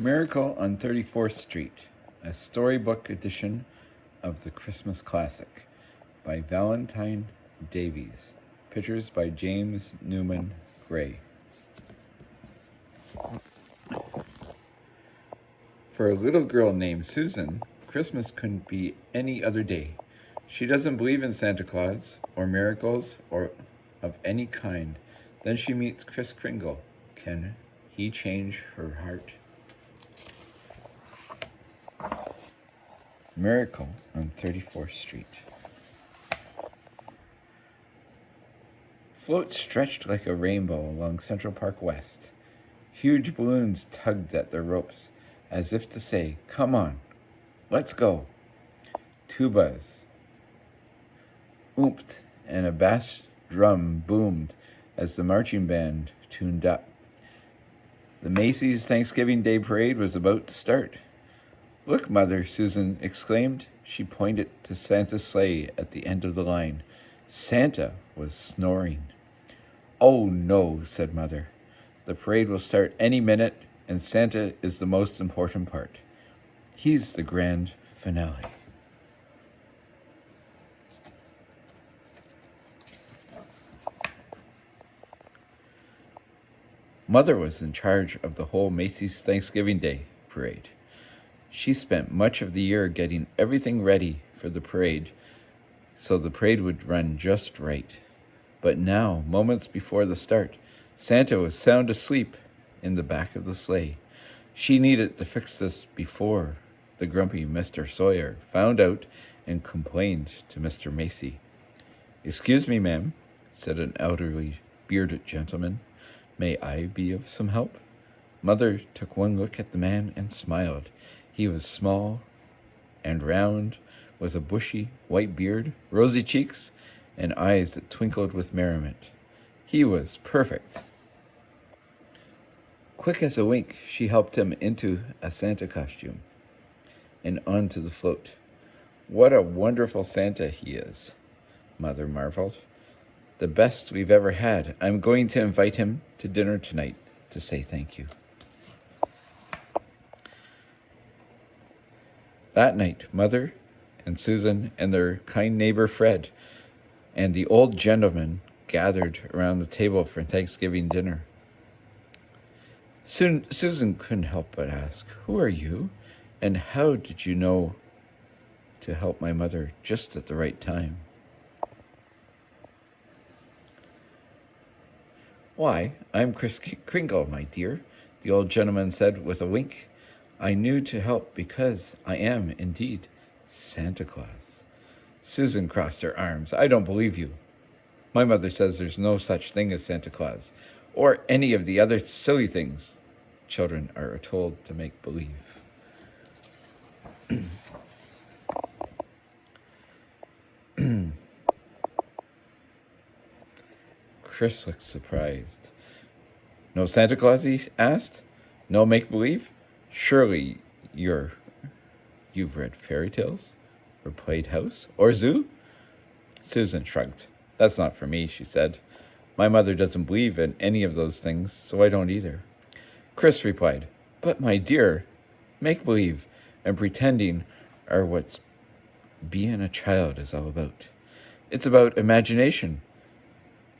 Miracle on 34th Street, a storybook edition of the Christmas classic by Valentine Davies. Pictures by James Newman Gray. For a little girl named Susan, Christmas couldn't be any other day. She doesn't believe in Santa Claus or miracles or of any kind. Then she meets Kris Kringle. Can he change her heart? Miracle on 34th Street. Floats stretched like a rainbow along Central Park West. Huge balloons tugged at their ropes, as if to say, "Come on, let's go." Tubas oomped and a bass drum boomed as the marching band tuned up. The Macy's Thanksgiving Day Parade was about to start. "Look, Mother," Susan exclaimed. She pointed to Santa's sleigh at the end of the line. Santa was snoring. "Oh, no," said Mother. "The parade will start any minute, and Santa is the most important part. He's the grand finale." Mother was in charge of the whole Macy's Thanksgiving Day Parade. She spent much of the year getting everything ready for the parade so the parade would run just right. But now, moments before the start, Santa was sound asleep in the back of the sleigh. She needed to fix this before the grumpy Mr. Sawyer found out and complained to Mr. Macy. "Excuse me, ma'am," said an elderly, bearded gentleman. "May I be of some help?" Mother took one look at the man and smiled. He was small and round, with a bushy white beard, rosy cheeks, and eyes that twinkled with merriment. He was perfect. Quick as a wink, she helped him into a Santa costume and onto the float. "What a wonderful Santa he is," Mother marveled. "The best we've ever had. I'm going to invite him to dinner tonight to say thank you." That night, Mother and Susan and their kind neighbor Fred and the old gentleman gathered around the table for Thanksgiving dinner. Soon Susan couldn't help but ask, "Who are you, and how did you know to help my mother just at the right time?" "Why, I'm Kris Kringle, my dear," the old gentleman said with a wink. "I knew to help because I am, indeed, Santa Claus." Susan crossed her arms. "I don't believe you. My mother says there's no such thing as Santa Claus, or any of the other silly things children are told to make believe." Kris looked surprised. "No Santa Claus?" he asked. "No make-believe? Surely you've read fairy tales, or played house, or zoo?" Susan shrugged. "That's not for me," she said. "My mother doesn't believe in any of those things, so I don't either." Kris replied, "But my dear, make-believe and pretending are what being a child is all about. It's about imagination.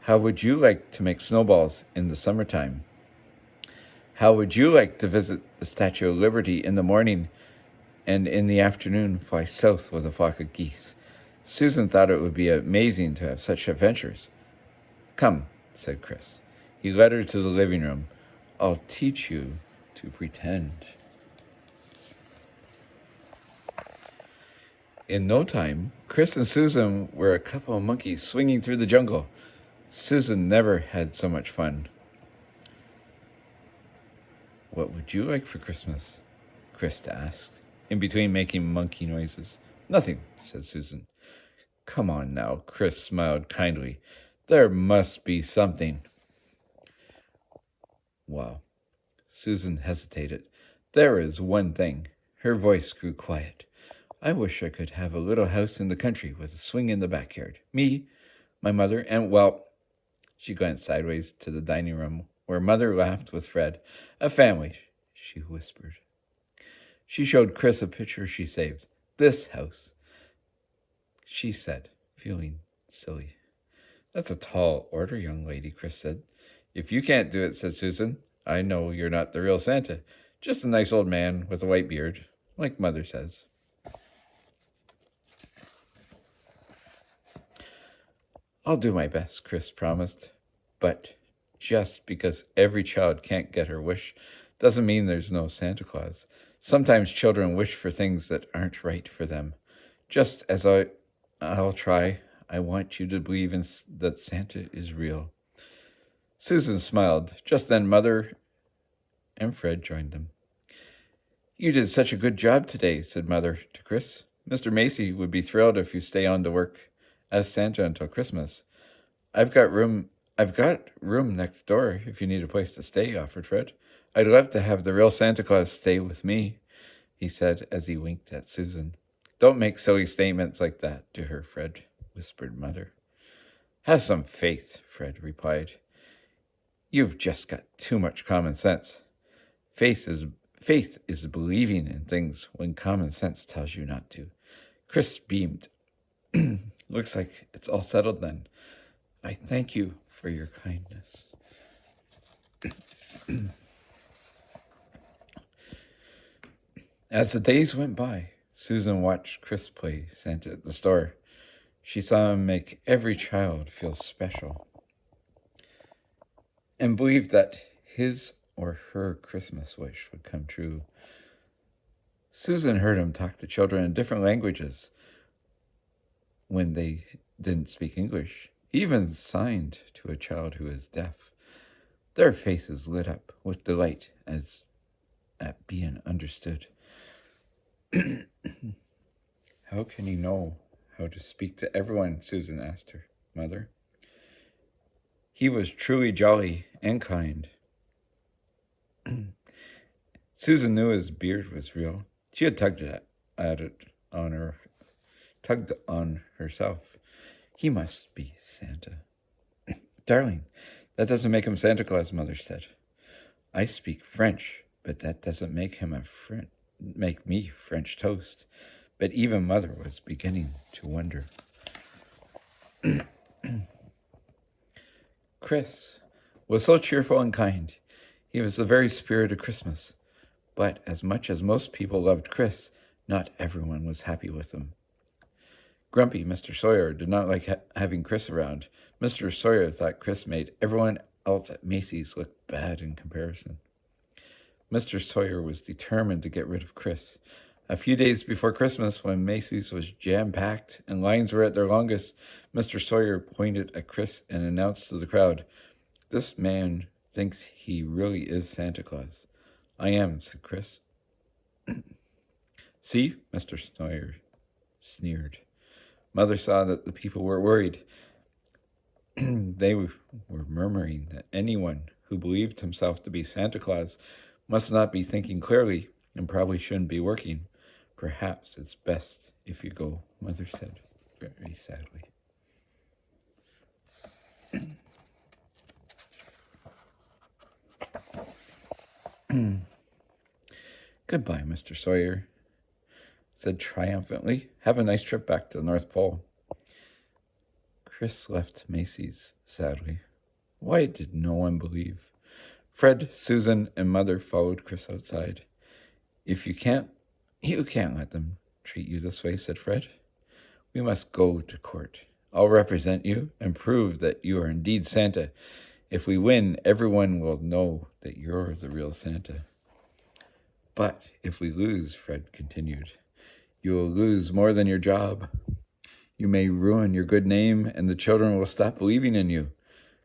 How would you like to make snowballs in the summertime? How would you like to visit the Statue of Liberty in the morning and in the afternoon fly south with a flock of geese?" Susan thought it would be amazing to have such adventures. "Come," said Kris. He led her to the living room. "I'll teach you to pretend." In no time, Kris and Susan were a couple of monkeys swinging through the jungle. Susan never had so much fun. "What would you like for Christmas?" Kris asked, in between making monkey noises. "Nothing," said Susan. "Come on now," Kris smiled kindly. "There must be something." "Well," Susan hesitated. "There is one thing." Her voice grew quiet. "I wish I could have a little house in the country with a swing in the backyard. Me, my mother, and, well," she glanced sideways to the dining room where Mother laughed with Fred. "A family," she whispered. She showed Chris a picture she saved. This house, she said, feeling silly. That's a tall order, young lady, Chris said. If you can't do it, said Susan, I know you're not the real Santa. Just a nice old man with a white beard, like Mother says. I'll do my best, Chris promised. But just because every child can't get her wish doesn't mean there's no Santa Claus. Sometimes children wish for things that aren't right for them. Just as I'll try, I want you to believe that Santa is real. Susan smiled. Just then, Mother and Fred joined them. You did such a good job today, said Mother to Chris. Mr. Macy would be thrilled if you stay on to work as Santa until Christmas. I've got room next door if you need a place to stay, offered Fred. I'd love to have the real Santa Claus stay with me, he said as he winked at Susan. Don't make silly statements like that to her, Fred, whispered Mother. Have some faith, Fred replied. You've just got too much common sense. Faith is believing in things when common sense tells you not to. Chris beamed. Looks like it's all settled then. I thank you for your kindness. As the days went by, Susan watched Chris play Santa at the store. She saw him make every child feel special and believed that his or her Christmas wish would come true. Susan heard him talk to children in different languages when they didn't speak English. He even signed to a child who is deaf. Their faces lit up with delight at being understood. How can you know how to speak to everyone? Susan asked her mother. He was truly jolly and kind. Susan knew his beard was real. She had tugged on herself. He must be Santa. Darling, that doesn't make him Santa Claus, Mother said. I speak French, but that doesn't make me French toast. But even Mother was beginning to wonder. Chris was so cheerful and kind. He was the very spirit of Christmas. But as much as most people loved Chris, not everyone was happy with him. Grumpy Mr. Sawyer did not like having Chris around. Mr. Sawyer thought Chris made everyone else at Macy's look bad in comparison. Mr. Sawyer was determined to get rid of Chris. A few days before Christmas, when Macy's was jam-packed and lines were at their longest, Mr. Sawyer pointed at Chris and announced to the crowd, "This man thinks he really is Santa Claus." "I am," said Chris. "See?" Mr. Sawyer sneered. Mother saw that the people were worried. They were murmuring that anyone who believed himself to be Santa Claus must not be thinking clearly and probably shouldn't be working. "Perhaps it's best if you go," Mother said very sadly. "Goodbye, Mr. Sawyer," said triumphantly. "Have a nice trip back to the North Pole." Chris left Macy's sadly. Why did no one believe? Fred, Susan, and Mother followed Chris outside. You can't let them treat you this way," said Fred. "We must go to court. I'll represent you and prove that you are indeed Santa. If we win, everyone will know that you're the real Santa." "But if we lose," Fred continued, "you will lose more than your job. You may ruin your good name, and the children will stop believing in you."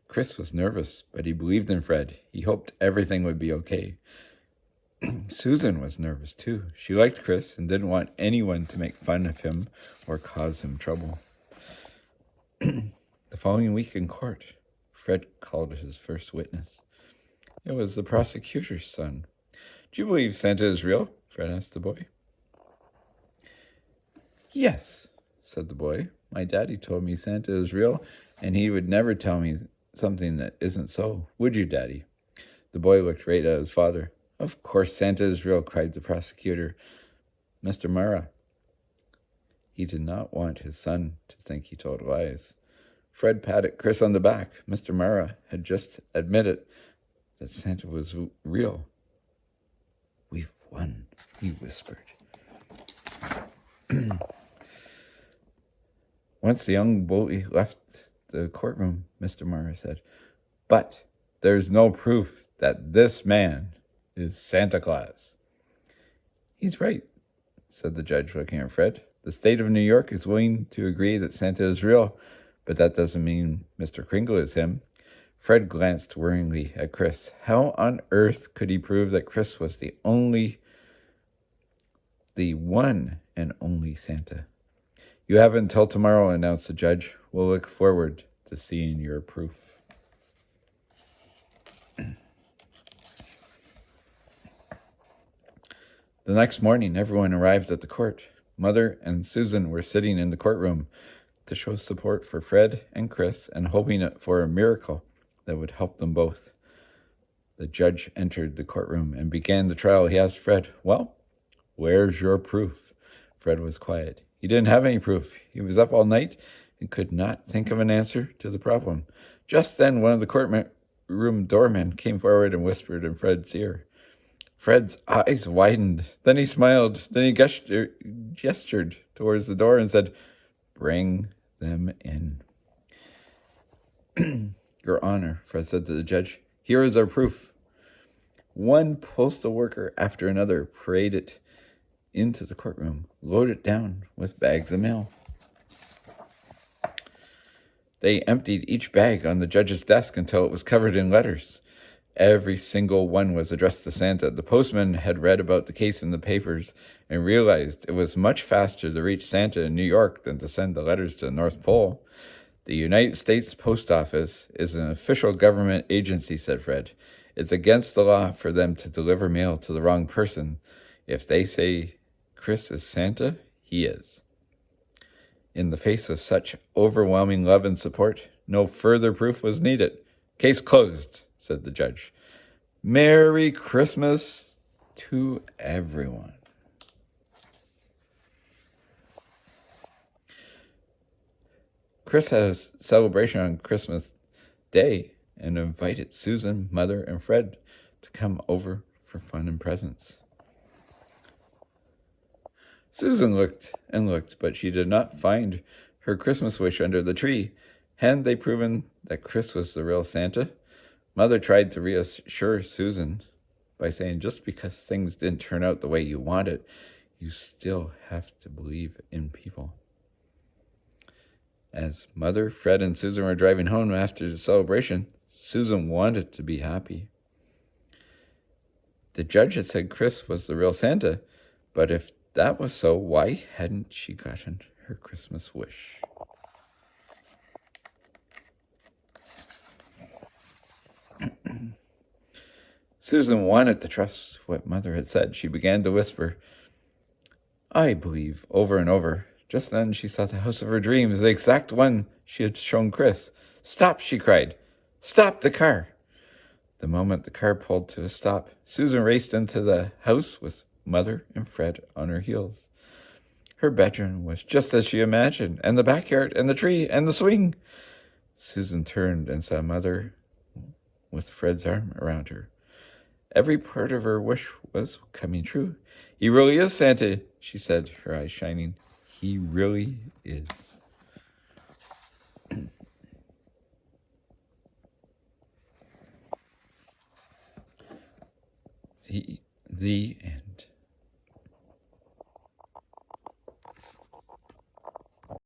Chris was nervous, but he believed in Fred. He hoped everything would be okay. Susan was nervous too. She liked Chris and didn't want anyone to make fun of him or cause him trouble. The following week in court, Fred called his first witness. It was the prosecutor's son. "Do you believe Santa is real?" Fred asked the boy. "Yes," said the boy. "My daddy told me Santa is real, and he would never tell me something that isn't so. Would you, Daddy?" The boy looked right at his father. Of course Santa is real, cried the prosecutor. Mr. Mara. He did not want his son to think he told lies. Fred patted Chris on the back. Mr. Mara had just admitted that Santa was real. We've won, he whispered. Once the young bully left the courtroom, Mr. Mara said, "But there's no proof that this man is Santa Claus." "He's right," said the judge, looking at Fred. "The state of New York is willing to agree that Santa is real, but that doesn't mean Mr. Kringle is him." Fred glanced worryingly at Chris. How on earth could he prove that Chris was the one and only Santa? "You have until tomorrow," announced the judge. "We'll look forward to seeing your proof." The next morning, everyone arrived at the court. Mother and Susan were sitting in the courtroom to show support for Fred and Chris and hoping for a miracle that would help them both. The judge entered the courtroom and began the trial. He asked Fred, "Well, where's your proof?" Fred was quiet. He didn't have any proof. He was up all night and could not think of an answer to the problem. Just then, one of the courtroom doormen came forward and whispered in Fred's ear. Fred's eyes widened. Then he smiled. Then he gestured towards the door and said, "Bring them in." "Your Honor," Fred said to the judge, "here is our proof." One postal worker after another paraded into the courtroom, loaded down with bags of mail. They emptied each bag on the judge's desk until it was covered in letters. Every single one was addressed to Santa. The postman had read about the case in the papers and realized it was much faster to reach Santa in New York than to send the letters to the North Pole. "The United States Post Office is an official government agency," said Fred. "It's against the law for them to deliver mail to the wrong person. If they say Chris is Santa, he is." In the face of such overwhelming love and support, no further proof was needed. "Case closed," said the judge. "Merry Christmas to everyone." Chris had a celebration on Christmas Day and invited Susan, Mother, and Fred to come over for fun and presents. Susan looked and looked, but she did not find her Christmas wish under the tree. Hadn't they proven that Chris was the real Santa? Mother tried to reassure Susan by saying, just because things didn't turn out the way you wanted, you still have to believe in people. As Mother, Fred, and Susan were driving home after the celebration, Susan wanted to be happy. The judge had said Chris was the real Santa, but if that was so, why hadn't she gotten her Christmas wish? Susan wanted to trust what Mother had said. She began to whisper, "I believe," over and over. Just then she saw the house of her dreams, the exact one she had shown Chris. "Stop," she cried. "Stop the car." The moment the car pulled to a stop, Susan raced into the house with Mother and Fred on her heels. Her bedroom was just as she imagined, and the backyard, and the tree, and the swing. Susan turned and saw Mother with Fred's arm around her. Every part of her wish was coming true. "He really is Santa," she said, her eyes shining. "He really is." The end.